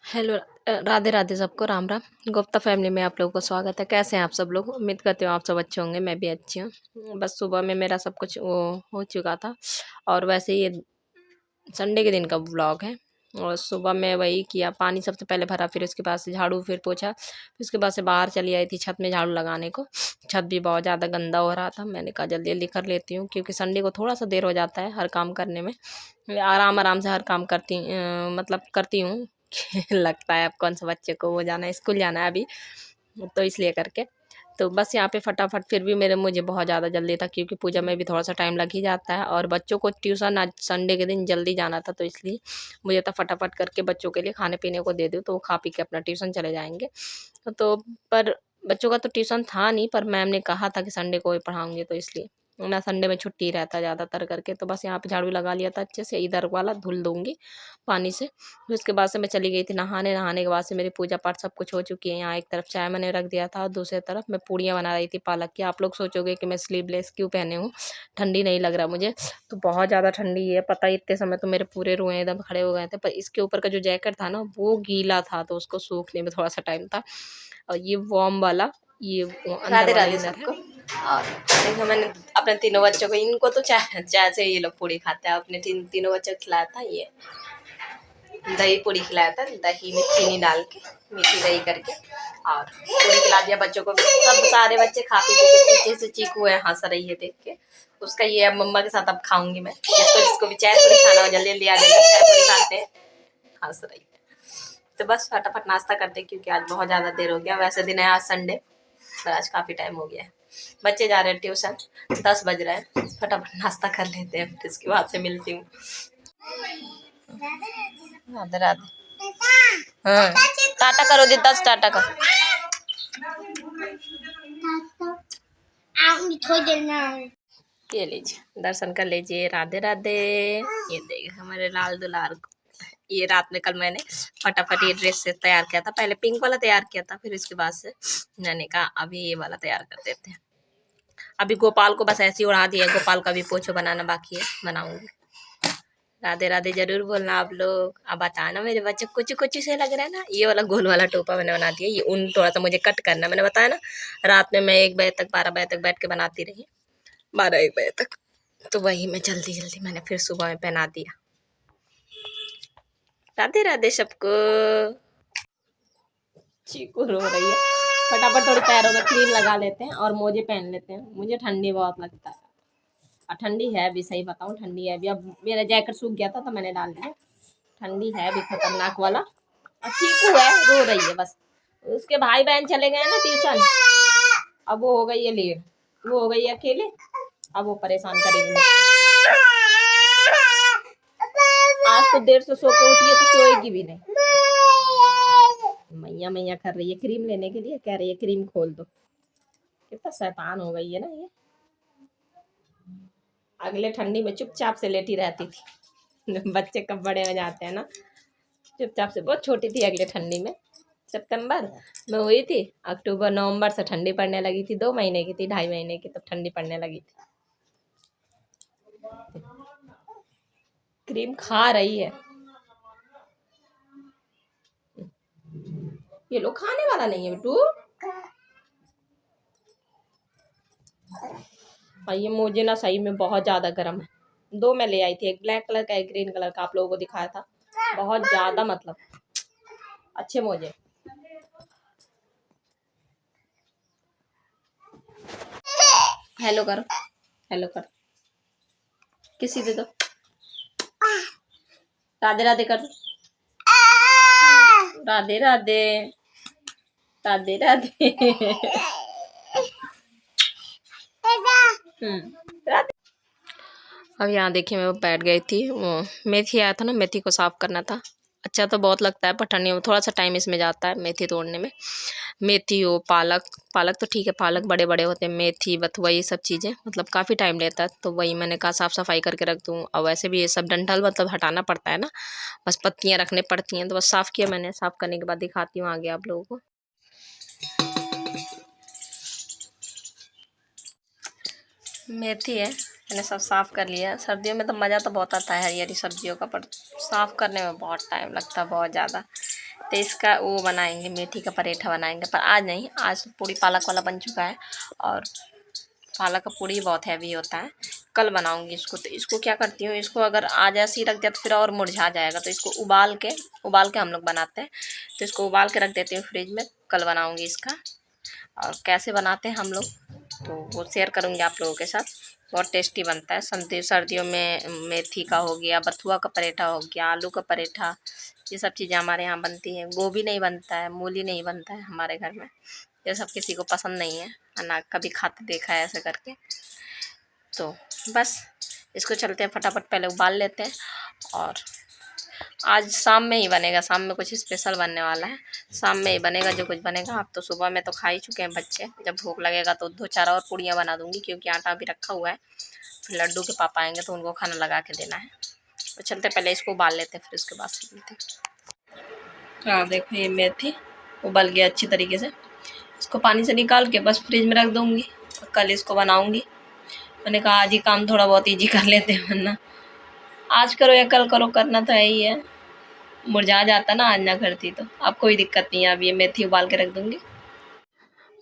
Hello, Radhe Radhe सबको, Ram Ram. Gupta family में आप लोगों को स्वागत है। कैसे हैं आप सब लोग? उम्मीद करती हूँ आप सब अच्छे होंगे, मैं भी अच्छी हूँ। बस सुबह में मेरा सब कुछ वो हो चुका था, और वैसे ही ये संडे के दिन का व्लॉग है। और सुबह में वही किया, पानी सबसे पहले भरा, फिर उसके बाद से झाड़ू, फिर पोछा, फिर उसके बाद से बाहर चली आई थी छत में झाड़ू लगाने को। छत भी बहुत ज़्यादा गंदा हो रहा था, मैंने कहा जल्दी जल्दी कर लेती हूँ, क्योंकि संडे को थोड़ा सा देर हो जाता है हर काम करने में। आराम आराम से हर काम मतलब करती हूँ। लगता है अब कौन सा बच्चे को वो जाना है, स्कूल जाना है अभी, तो इसलिए करके तो बस यहाँ पे फटाफट। फिर भी मुझे बहुत ज़्यादा जल्दी था, क्योंकि पूजा में भी थोड़ा सा टाइम लग ही जाता है, और बच्चों को ट्यूशन आज संडे के दिन जल्दी जाना था, तो इसलिए मुझे तो फटाफट करके बच्चों के लिए खाने पीने को दे दूँ, तो वो खा पी के अपना ट्यूशन चले जाएंगे। तो पर बच्चों का तो ट्यूशन था नहीं, पर मैम ने कहा था कि संडे को ही पढ़ाऊँगी, तो इसलिए ना संडे में छुट्टी रहता ज़्यादातर करके। तो बस यहाँ पे झाड़ू लगा लिया था अच्छे से, इधर वाला धुल दूँगी पानी से। फिर उसके बाद से मैं चली गई थी नहाने। नहाने के बाद से मेरी पूजा पाठ सब कुछ हो चुकी है। यहाँ एक तरफ चाय मैंने रख दिया था, और दूसरी तरफ मैं पूड़ियाँ बना रही थी पालक की। आप लोग सोचोगे कि मैं स्लीवलेस क्यों पहने हूँ, ठंडी नहीं लग रहा मुझे, तो बहुत ज़्यादा ठंडी है पता ही। इतने समय तो मेरे पूरे रुए एकदम खड़े हो गए थे, पर इसके ऊपर का जो जैकेट था ना वो गीला था, तो उसको सूखने में थोड़ा सा टाइम था। और ये वार्म वाला, ये अंदर राधे वाला राधे इनर है। सबको। और देखो मैंने अपने तीनों बच्चों को, इनको तो चाय चाय से ये लोग पूड़ी खाते हैं, अपने तीनों बच्चों को खिलाया था ये दही पूड़ी, खिलाया था दही में चीनी डाल के, मीठी दही करके, और पूड़ी खिला दिया बच्चों को। सब सारे बच्चे खा पी के पीछे से चीकू है, हंस रही है देख के उसका। ये अब मम्मा के साथ अब खाऊंगी मैं, जिसको भी चाय पूड़ी खाना हो जल्दी जल्दी आ जाएगा, चाय पूड़ी खाते हैं, हंस रही है। तो बस फटाफट नाश्ता करते, क्योंकि आज बहुत ज़्यादा देर हो गया। वैसे दिन है आज संडे, पर आज काफ़ी टाइम हो गया है। बच्चे जा रहे हैं ट्यूशन, 10 बज रहे हैं। फटाफट नाश्ता कर लेते हैं, फिर उसके बाद से मिलती हूँ। राधे राधे। हाँ, टाटा करो जी, 10 टाटा करो। ये लीजिए, दर्शन कर लीजिए। राधे राधे। ये देखिए हमारे लाल दुलार को। ये रात में कल मैंने फटाफट ये ड्रेस से तैयार किया था। पहले पिंक वाला तैयार किया था, फिर उसके बाद से मैंने कहा अभी ये वाला तैयार कर देते हैं। अभी गोपाल को बस ऐसे ही उड़ा दिया, गोपाल का भी पोछो बनाना बाकी है, बनाऊंगी। राधे राधे जरूर बोलना आप लोग। अब बताना मेरे बच्चे कुछ कुछ से लग रहा है ना। ये वाला गोल वाला टोपा मैंने बना दिया। ये ऊन थोड़ा सा मुझे कट करना, मैंने बताया ना, रात में मैं 1 बजे तक 12 बजे तक बैठ के बनाती रही, 12-1 बजे तक। तो वही मैं जल्दी जल्दी मैंने फिर सुबह में पहना दिया। राधे राधे सबको। चीकू रो रही है। फटाफट थोड़ी पैरों में क्रीम लगा लेते हैं और मोजे पहन लेते हैं, मुझे ठंडी बहुत लगता है। और ठंडी है भी, सही बताऊँ ठंडी है भी। अब मेरा जैकेट सूख गया था तो मैंने डाल दिया। ठंडी है भी खतरनाक वाला। और चीकू है, रो रही है बस। उसके भाई बहन चले गए ना ट्यूशन, अब वो हो गई है लेट, वो हो गई है अकेले, अब वो परेशान करेगी। आज तो देर से सो के उठी है, तो सोएगी भी नहीं। मैया मैया कर रही है क्रीम लेने के लिए, कह रही है क्रीम खोल दो। कितना शैतान हो गई है ना ये। अगले ठंडी में चुपचाप से लेटी रहती थी। बच्चे कब बड़े हो जाते हैं ना, चुपचाप से। बहुत छोटी थी अगले ठंडी में, सितंबर में हुई थी, अक्टूबर नवंबर से ठंडी पड़ने लगी थी। 2 महीने की थी, 2.5 महीने की, तब ठंडी पड़ने लगी थी। क्रीम खा रही है। ये लोग खाने वाला नहीं है बिट्टू। और ये मुझे ना सही में बहुत ज़्यादा गर्म है। 2 मैं ले आई थी, एक ब्लैक कलर का, एक ग्रीन कलर का, आप लोगों को दिखाया था। बहुत ज़्यादा मतलब अच्छे मोजे। हेलो कर, हेलो कर, किसी दे दो, राधे राधे कर दो, राधे राधे, राधे राधे। राधे। अब यहाँ देखिए मैं वो बैठ गई थी, वो मेथी आया था ना, मेथी को साफ़ करना था। अच्छा तो बहुत लगता है, पर ठंडियों में थोड़ा सा टाइम इसमें जाता है मेथी तोड़ने में। मेथी हो, पालक, पालक तो ठीक है, पालक बड़े बड़े होते हैं, मेथी बथुआ ये सब चीज़ें मतलब काफ़ी टाइम लेता है, तो वही मैंने कहा साफ़ सफाई करके रख दूँ। और वैसे भी ये सब डंठल मतलब हटाना पड़ता है ना, बस पत्तियाँ रखने पड़ती हैं, तो बस साफ़ किया मैंने। साफ़ करने के बाद दिखाती हूँ आगे आप लोगों को। मेथी है, मैंने सब साफ़ कर लिया। सर्दियों में तो मज़ा तो बहुत आता है हरी हरी सब्जियों का, पर साफ़ करने में बहुत टाइम लगता है, बहुत ज़्यादा। तो इसका वो बनाएंगे, मेथी का पराठा बनाएंगे, पर आज नहीं, आज पूरी पालक वाला बन चुका है। और पालक का पूरी बहुत हैवी होता है, कल बनाऊंगी इसको। तो इसको क्या करती हूँ, इसको अगर आज ऐसे ही रख दिया तो फिर और मुरझा जाएगा, तो इसको उबाल के हम लोग बनाते हैं। तो इसको उबाल के रख देती हूँ फ्रिज में, कल बनाऊंगी इसका। और कैसे बनाते हैं हम लोग तो वो शेयर करूँगी आप लोगों के साथ। बहुत टेस्टी बनता है। सर्दियों में मेथी का हो गया, बथुआ का पराठा हो गया, आलू का पराठा, ये सब चीज़ें हमारे यहाँ बनती हैं। गोभी नहीं बनता है, मूली नहीं बनता है हमारे घर में, ये सब किसी को पसंद नहीं है, ना कभी खाते देखा है ऐसे करके। तो बस इसको चलते हैं, फटाफट पहले उबाल लेते हैं। और आज शाम में ही बनेगा, शाम में कुछ स्पेशल बनने वाला है, शाम में ही बनेगा जो कुछ बनेगा। आप तो सुबह में तो खा ही चुके हैं बच्चे, जब भूख लगेगा तो 2-4 और पूड़ियाँ बना दूँगी, क्योंकि आटा भी रखा हुआ है। फिर लड्डू के पापा आएंगे तो उनको खाना लगा के देना है। तो चलते पहले इसको उबाल लेते हैं, फिर उसके बाद से मिलते हैं। हाँ देखो ये मेथी उबल गया अच्छी तरीके से, इसको पानी से निकाल के बस फ्रिज में रख दूँगी, कल इसको बनाऊँगी। मैंने कहा आज ही काम थोड़ा बहुत ईजी कर लेते हैं, वरना आज करो या कल करो, करना तो है ही है। मुरझा जाता ना आज ना करती तो। अब कोई दिक्कत नहीं है, अब ये मेथी उबाल के रख दूँगी।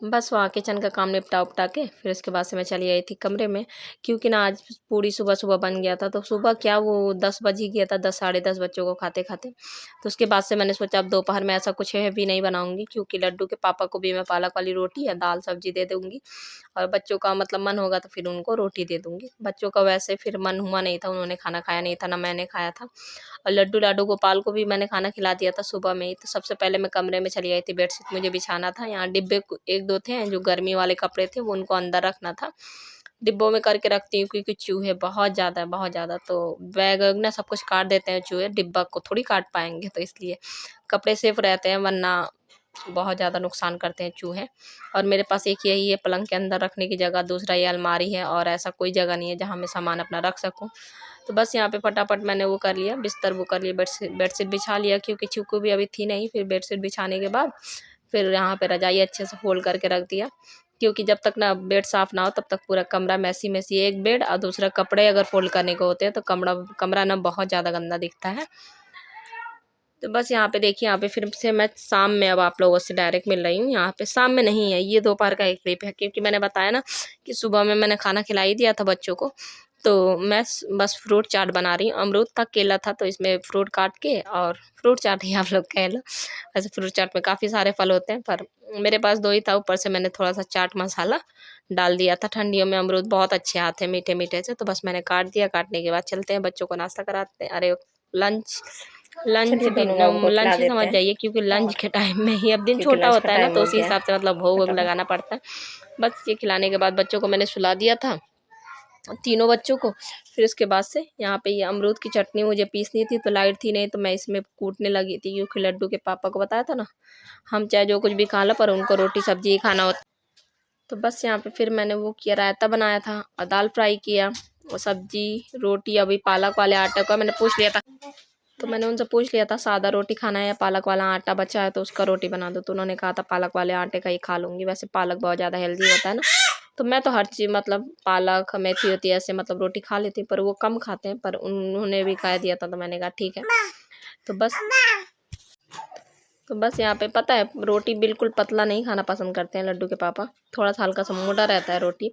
बस वहाँ किचन का काम निपटा-उपटा के फिर उसके बाद से मैं चली आई थी कमरे में, क्योंकि ना आज पूरी सुबह-सुबह बन गया था। तो सुबह क्या वो 10 बज ही गया था, 10 साढ़े 10 बच्चों को खाते-खाते। तो उसके बाद से मैंने सोचा अब दोपहर में ऐसा कुछ हेवी नहीं बनाऊँगी, क्योंकि लड्डू के पापा को भी मैं पालक वाली रोटी या दाल सब्ज़ी दे दूँगी। और बच्चों का मतलब मन होगा तो फिर उनको रोटी दे दूँगी। बच्चों का वैसे फिर मन हुआ नहीं था, उन्होंने खाना खाया नहीं था, ना मैंने खाया था। और लड्डू लाडू गोपाल को भी मैंने खाना खिला दिया था सुबह में ही। तो सबसे पहले मैं कमरे में चली आई थी, बेडशीट मुझे बिछाना था। यहाँ डिब्बे 1-2 थे जो गर्मी वाले कपड़े थे, वो उनको अंदर रखना था। डिब्बों में करके रखती हूँ, क्योंकि चूहे बहुत ज़्यादा बहुत ज़्यादा, तो बैग वैग ना सब कुछ काट देते हैं चूहे, डिब्बा को थोड़ी काट पाएँगे, तो इसलिए कपड़े सेफ रहते हैं, वरना बहुत ज़्यादा नुकसान करते हैं चूहे। और मेरे पास एक यही है पलंग के अंदर रखने की जगह, दूसरा ये अलमारी है, और ऐसा कोई जगह नहीं है जहाँ मैं सामान अपना रख सकूँ। तो बस यहाँ पे फटाफट मैंने वो कर लिया, बिस्तर वो कर लिया, बेडशीट बिछा लिया, क्योंकि चीकू भी अभी थी नहीं। फिर बेडशीट बिछाने के बाद फिर यहाँ पे रजाई अच्छे से फ़ोल्ड करके रख दिया, क्योंकि जब तक ना बेड साफ़ ना हो तब तक पूरा कमरा मैसी-मैसी। एक बेड और दूसरा कपड़े अगर फ़ोल्ड करने को होते हैं तो कमरा ना बहुत ज़्यादा गंदा दिखता है। तो बस यहाँ पे देखिए, यहाँ पे फिर से मैं शाम में अब आप लोगों से डायरेक्ट मिल रही हूँ। यहाँ पे शाम में नहीं है, ये दोपहर का एक क्लिप है, क्योंकि मैंने बताया ना कि सुबह में मैंने खाना खिला ही दिया था बच्चों को। तो मैं बस फ्रूट चाट बना रही हूँ। अमरूद था, केला था, तो इसमें फ्रूट काट के, और फ्रूट चाट ही आप लोग कह लो। वैसे फ्रूट चाट में काफ़ी सारे फल होते हैं, पर मेरे पास 2 ही था। ऊपर से मैंने थोड़ा-सा चाट मसाला डाल दिया था। ठंडियों में अमरूद बहुत अच्छे आते हैं मीठे-मीठे से, तो बस मैंने काट दिया। काटने के बाद चलते हैं बच्चों को नाश्ता कराते हैं। अरे लंच लंच चलिए भी दोनों लोगों को खिला लंच ही समझ देते हैं, जाइए, क्योंकि लंच और के टाइम में ही अब दिन क्योंकि छोटा लंच का होता है ना, टाइम तो हो उसी गया है हिसाब से मतलब भोग-वोग फटाफट। लगाना पड़ता है। बस ये खिलाने के बाद बच्चों को मैंने सुला दिया था, तीनों बच्चों को। फिर उसके बाद से यहाँ पे ये अमरूद की चटनी मुझे पीसनी थी, तो लाइट थी नहीं, तो मैं इसमें कूटने लगी थी, क्योंकि लड्डू के पापा को बताया था ना, हम चाहे जो कुछ भी खा लो, पर उनको रोटी सब्जी ही खाना होता। तो बस यहाँ पे फिर मैंने वो किया, रायता बनाया था और दाल फ्राई किया, और सब्जी रोटी। अभी पालक वाले आटे का मैंने पूछ लिया था, तो मैंने उनसे पूछ लिया था सादा रोटी खाना है या पालक वाला आटा बचा है तो उसका रोटी बना दो। तो उन्होंने कहा था पालक वाले आटे का ही खा लूँगी। वैसे पालक बहुत ज़्यादा हेल्दी होता है ना, तो मैं तो हर चीज़ मतलब पालक मेथी होती है ऐसे मतलब रोटी खा लेती हूँ, पर वो कम खाते हैं, पर उन्होंने भी कह दिया था तो मैंने कहा ठीक है। तो बस यहाँ पे पता है रोटी बिल्कुल पतला नहीं खाना पसंद करते हैं लड्डू के पापा, थोड़ा सा हल्का सा मोटा रहता है रोटी।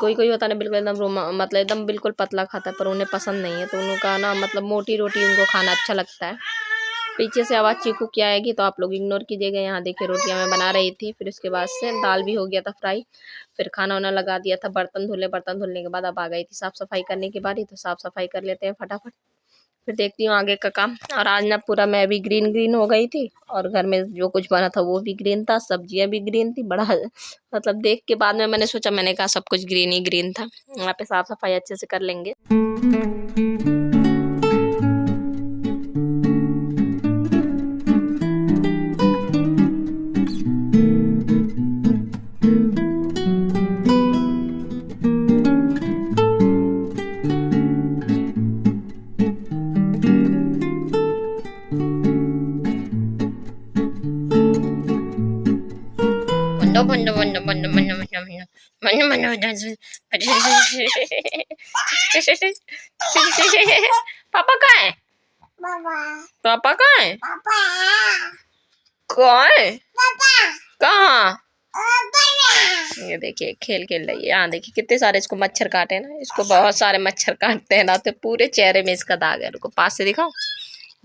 कोई कोई होता है ना बिल्कुल एकदम मतलब एकदम बिल्कुल पतला खाता है, पर उन्हें पसंद नहीं है, तो उनका ना मतलब मोटी रोटी उनको खाना अच्छा लगता है। पीछे से आवाज़ चीकू की आएगी तो आप लोग इग्नोर कीजिएगा। यहाँ देखिए रोटियां मैं बना रही थी, फिर उसके बाद से दाल भी हो गया था फ्राई, फिर खाना वाना लगा दिया था, बर्तन धुले, बर्तन धुलने के बाद अब आ गई थी साफ़ सफाई करने की बारी, तो साफ़ सफाई कर लेते हैं फटाफट, फिर देखती हूँ आगे का काम। और आज ना पूरा मैं भी ग्रीन ग्रीन हो गई थी, और घर में जो कुछ बना था वो भी ग्रीन था, सब्जियां भी ग्रीन थी, बड़ा मतलब देख के बाद में मैंने सोचा, मैंने कहा सब कुछ ग्रीन ही ग्रीन था। यहाँ पे साफ सफाई अच्छे से कर लेंगे। Bunda bunda bunda bunda bunda bunda bunda bunda bunda पापा कहाँ है? पापा कहाँ है? कहाँ है? कहाँ? ये देखिए खेल खेल रही है। यहाँ देखिए कितने सारे इसको मच्छर काटे ना, इसको बहुत सारे मच्छर काटते हैं ना, तो पूरे चेहरे में इसका दाग है। रुको पास से दिखाओ,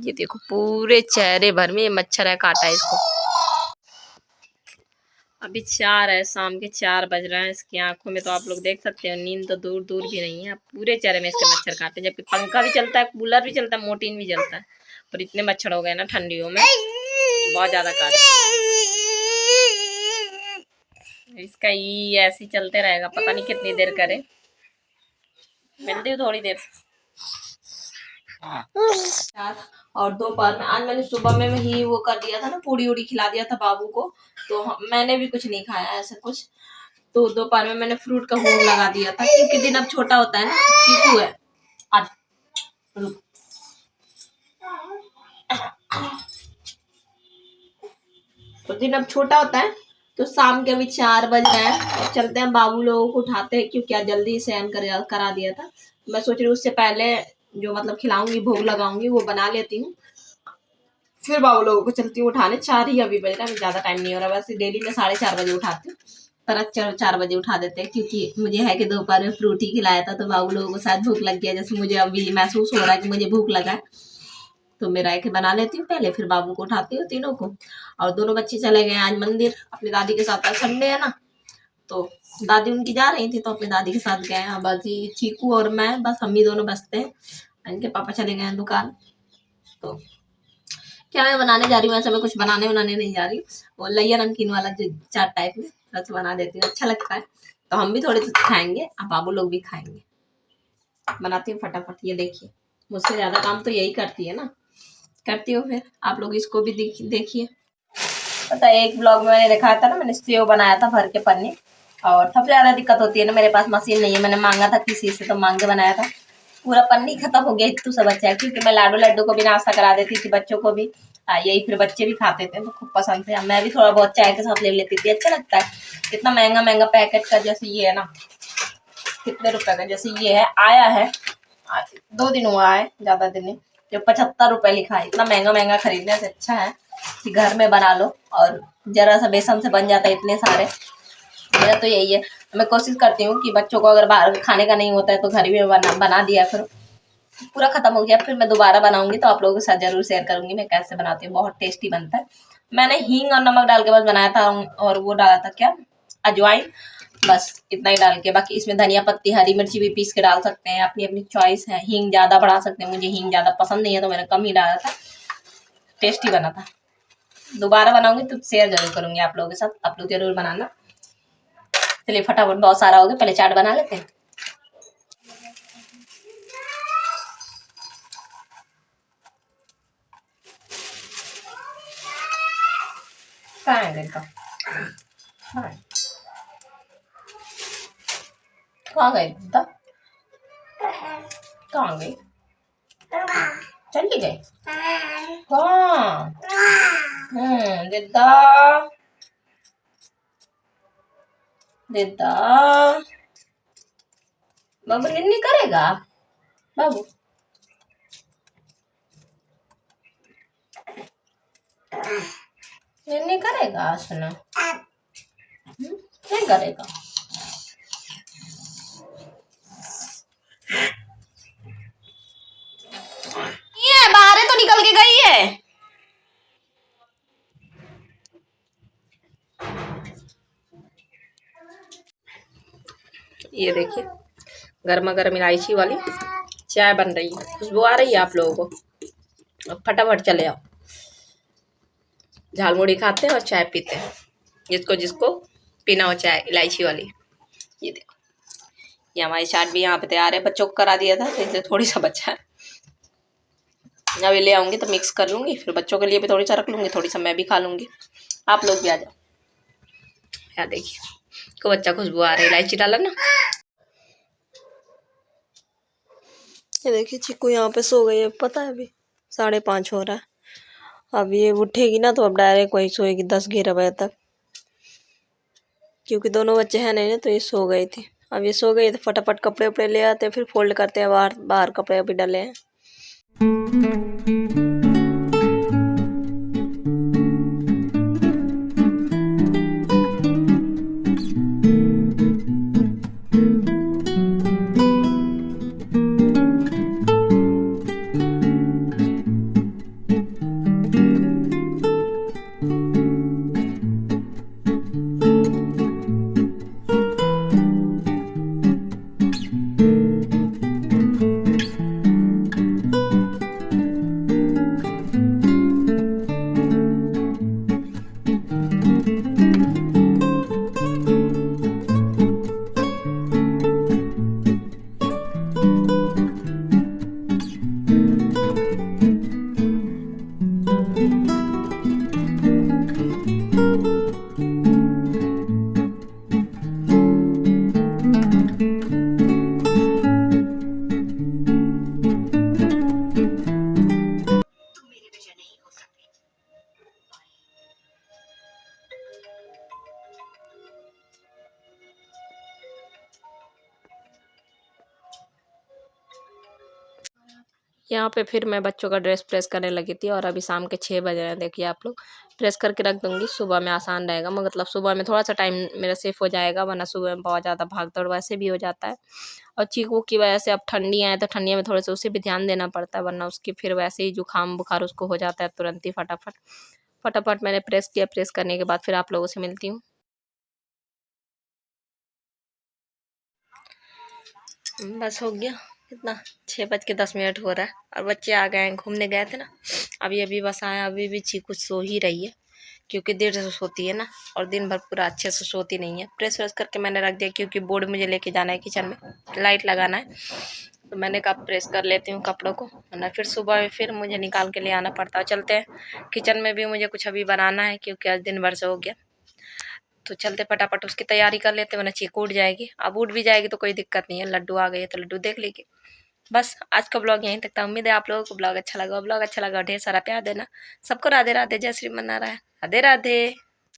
ये देखो पूरे चेहरे भर में ये मच्छर है, काटा है इसको। अभी 4 है, शाम के 4 बज रहे हैं। इसकी आंखों में तो आप लोग देख सकते हो नींद तो दूर दूर भी नहीं है, पूरे चेहरे में इसके मच्छर काटे, जबकि पंखा भी चलता है, कूलर भी चलता है, मोर्टीन भी चलता है, पर इतने मच्छर हो गए ना ठंडियों में, बहुत ज्यादा काटते हैं। इसका ये ऐसे ही चलते रहेगा, पता नहीं कितनी देर करे। मिलती हूँ थोड़ी देर। और दोपहर में आज मैंने सुबह में ही वो कर दिया था ना, पूड़ी उड़ी खिला दिया था बाबू को, तो मैंने भी कुछ नहीं खाया ऐसा कुछ। तो दोपहर में मैंने फ्रूट का भोग लगा दिया था, क्योंकि दिन अब छोटा होता है ना, चीकू है। आज रुक, तो दिन अब छोटा होता है, तो शाम के अभी 4 बज रहे हैं, चलते हैं बाबू लोगों को उठाते हैं, क्योंकि आज जल्दी शयन करा दिया था। मैं सोच रही हूँ उससे पहले जो मतलब खिलाऊंगी, भोग लगाऊंगी, वो बना लेती हूँ, फिर बाबू लोगों को चलती हूँ उठाने। 4 ही अभी बज रहा है, ज्यादा टाइम नहीं हो रहा। वैसे डेली मैं 4:30 बजे उठाती हूँ, पर 4 बजे उठा देते हैं, क्योंकि मुझे है कि दोपहर में फ्रूट ही खिलाया था, तो बाबू लोगों को शायद भूख लग गया, जैसे मुझे अभी महसूस हो रहा है कि मुझे भूख लगा है। तो मेरा एक बना लेती हूँ पहले, फिर बाबू को उठाती हूँ तीनों को। और दोनों बच्चे चले गए आज मंदिर अपनी दादी के साथ, संडे है ना, तो दादी उनकी जा रही थी, तो अपनी दादी के साथ गए हैं। बाकी चीकू और मैं, बस हम ही दोनों बसते हैं, इनके पापा चले गए हैं दुकान। तो क्या मैं बनाने जा रही हूँ, ऐसा मैं कुछ बनाने नहीं जा रही हूँ, वो लैया नमकीन वाला जो चाट टाइप में बस बना देती हूँ, अच्छा लगता है, तो हम भी थोड़े से खाएंगे, अब बाबू लोग भी खाएंगे। बनाती हूँ फटाफट, ये देखिए मुझसे ज्यादा काम तो यही करती है ना, करती हूँ। फिर आप लोग इसको भी देखिए। पता है एक ब्लॉग में मैंने दिखाया था ना, मैंने सेव बनाया था भर के पन्नी, और सबसे ज्यादा दिक्कत होती है ना, मेरे पास मशीन नहीं है, मैंने मांगा था किसी से, तो मांग के बनाया था, पूरा पन्नी खत्म हो गया, इतू सब बच्चा है, क्योंकि मैं लाडू को भी नाश्ता करा देती थी बच्चों को भी, यही फिर बच्चे भी खाते थे, तो खूब पसंद थे। मैं भी थोड़ा बहुत चाय के साथ ले लेती थी, अच्छा लगता है। इतना महंगा महंगा पैकेट का, जैसे ये है ना, कितने रुपए का, जैसे ये है, आया है 2 दिन हुआ है, ज्यादा दिन नहीं, जो 75 रुपए लिखा है, इतना महंगा महंगा खरीदने से अच्छा है कि घर में बना लो, और जरा सा बेसन से बन जाता है इतने सारे। मेरा तो यही है, मैं कोशिश करती हूँ कि बच्चों को अगर बाहर खाने का नहीं होता है तो घर में बना दिया करो। पूरा खत्म हो गया, फिर मैं दोबारा बनाऊंगी तो आप लोगों के साथ जरूर शेयर करूंगी मैं कैसे बनाती हूँ, बहुत टेस्टी बनता है। मैंने हींग और नमक डाल के बस बनाया था, और वो डाला था क्या, अजवाइन, बस इतना ही डाल के। बाकी इसमें धनिया पत्ती, हरी मिर्ची भी पीस के डाल सकते हैं, अपनी अपनी चॉइस है। हींग ज्यादा बढ़ा सकते हैं, मुझे हींग ज्यादा पसंद नहीं है, तो मैंने कम ही डाला था, टेस्टी बना था। दोबारा बनाऊंगी तो शेयर जरूर करूंगी आप लोगों के साथ, आप लोग जरूर बनाना। चलिए फटाफट, बहुत सारा हो गया, पहले चाट बना लेते हैं। कहाँ है दिन का, कहाँ गई दीदा, कहाँ गई, चली गई कहाँ, दीदा देता बाबू निन्नी करेगा बाबू। निन्नी करेगा सुना नहीं करेगा। ये बाहर तो निकल के गई है। ये देखिए गर्मा गर्म इलायची वाली चाय बन रही है, खुशबू आ रही है आप लोगों को। अब फटाफट चले आओ, झालमुड़ी खाते हैं और चाय पीते हैं, जिसको जिसको पीना हो चाय इलायची वाली। ये देखो ये हमारी चाट भी यहाँ पे तैयार है, बच्चों को करा दिया था तो इसलिए थोड़ी सा बच्चा है। अभी ले आऊंगी तो मिक्स कर लूंगी, फिर बच्चों के लिए भी थोड़ी सा रख लूंगी, थोड़ी सा मैं भी खा लूंगी। आप लोग भी आ जाओ। यार देखिए को बच्चा खुशबू आ रही है, इलायची डाला ना। ये देखिए चिक्कू यहाँ पे सो गई है, पता है अभी 5:30 हो रहा है। अब ये उठेगी ना तो अब डायरेक्ट वही सोएगी 10-11 बजे तक, क्योंकि दोनों बच्चे हैं नहीं ना तो ये सो गई थी। अब ये सो गई तो फटाफट कपड़े उपड़े ले आते हैं, फिर फोल्ड करते हैं। बाहर बाहर कपड़े अभी डले हैं। यहाँ पे फिर मैं बच्चों का ड्रेस प्रेस करने लगी थी और अभी शाम के 6 बज रहे हैं। देखिए आप लोग प्रेस करके रख दूँगी, सुबह में आसान रहेगा। मतलब सुबह में थोड़ा सा टाइम मेरा सेफ हो जाएगा, वरना सुबह में बहुत ज़्यादा भाग दौड़ वैसे भी हो जाता है। और चीकू की वजह से अब ठंडियाँ हैं तो ठंडियों में थोड़े से उसे भी ध्यान देना पड़ता है, वरना उसकी फिर वैसे ही जुकाम बुखार उसको हो जाता है तुरंत ही। फटाफट फटाफट मैंने प्रेस किया, प्रेस करने के बाद फिर आप लोगों से मिलती हूँ। बस हो गया कितना 6:10 हो रहा है और बच्चे आ गए हैं, घूमने गए थे ना। अभी अभी बस आए, अभी भी चीकू सो ही रही है क्योंकि देर से सोती है ना, और दिन भर पूरा अच्छे से सोती नहीं है। प्रेस व्रेस करके मैंने रख दिया क्योंकि बोर्ड मुझे लेके जाना है, किचन में लाइट लगाना है, तो मैंने कहा प्रेस कर लेती हूँ कपड़ों को, वरना फिर सुबह में फिर मुझे निकाल के ले आना पड़ता है। चलते हैं किचन में भी मुझे कुछ अभी बनाना है क्योंकि आज दिन भर से हो गया, तो चलते फटाफट उसकी तैयारी कर लेते, वरना चीकू उठ जाएगी। अब उठ भी जाएगी तो कोई दिक्कत नहीं है, लड्डू आ गई है तो लड्डू देख लेगी। बस आज का ब्लॉग यहीं तक था। उम्मीद है आप लोगों को ब्लॉग अच्छा लगा। ब्लॉग अच्छा लगा ढेर सारा प्यार देना। सबको राधे राधे, जय श्री मन्नारायण, राधे राधे।